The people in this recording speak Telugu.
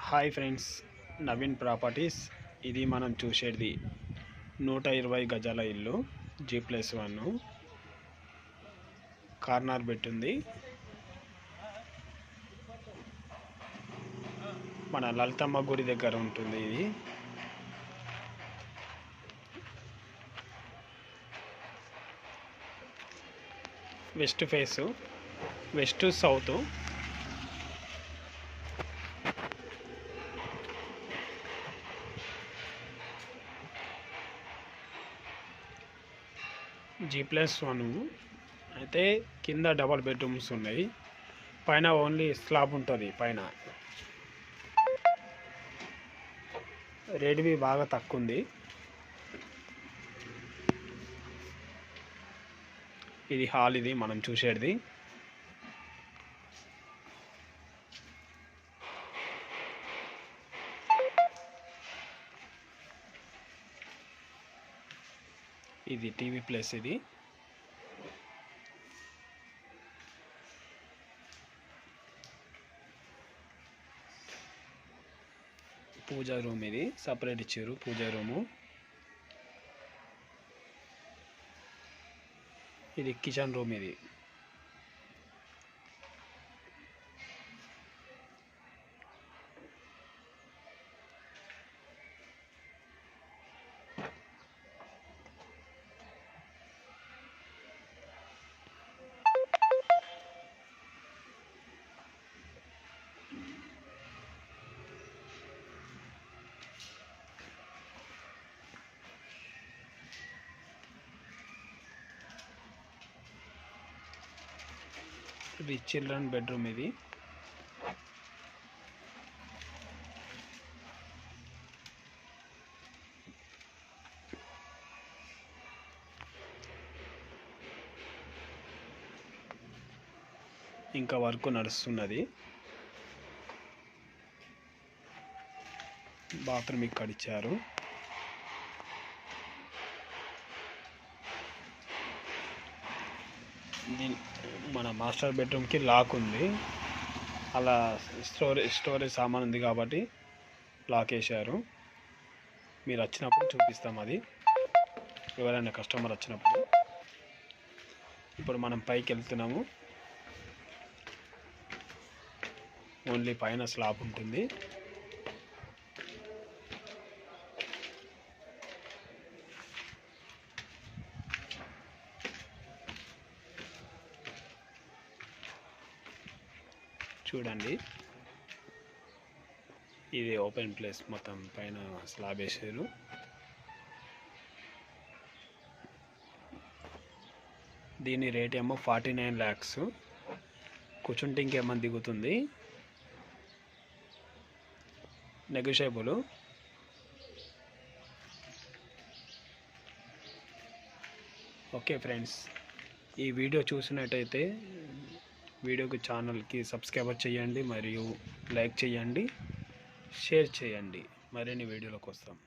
Hi friends, Naveen properties. ఇది మనం చూసేది 120 గజాల ఇల్లు, G+1 కార్నర్ పెట్టుంది. మన లలితమ్మ గుడి దగ్గర ఉంటుంది. ఇది west face, west south. G+1 అయితే కింద డబల్ బెడ్రూమ్స్ ఉన్నాయి, పైన ఓన్లీ స్లాబ్ ఉంటుంది. పైన రేటువి బాగా తక్కువ ఉంది. ఇది హాల్, ఇది మనం చూసేది. ఇది టీవీ ప్లేస్. ఇది పూజా రూమ్. ఇది సపరేట్ ఇచ్చారు పూజా రూము. ఇది కిచెన్ రూమ్. ఇది ఇది చిల్డ్రన్ బెడ్రూమ్. ఇది ఇంకా వర్క్ నడుస్తున్నది. బాత్రూమ్ ఇక్కడ ఇచ్చారు. మన మాస్టర్ బెడ్రూమ్కి లాక్ ఉంది. అలా స్టోరేజ్ సామాన్ ఉంది కాబట్టి లాక్ వేశారు. మీరు వచ్చినప్పుడు చూపిస్తాం అది, ఎవరైనా కస్టమర్ వచ్చినప్పుడు. ఇప్పుడు మనం పైకి వెళ్తున్నాము. ఓన్లీ పైన స్లాబ్ ఉంటుంది. చూడండి, ఇది ఓపెన్ ప్లేస్. మొత్తం పైన స్లాబ్ వేసారు. దీని రేట్ ఏమో 49 lakhs. కూర్చుంటే ఇంకేమన్నా దిగుతుంది, నెగోషియబుల్. ఓకే ఫ్రెండ్స్, ఈ వీడియో చూసినట్టయితే ఛానల్కి సబ్స్క్రైబ్ చేయండి, మరియు లైక్ చేయండి, షేర్ చేయండి. మరిన్ని వీడియోలకు వస్తాం.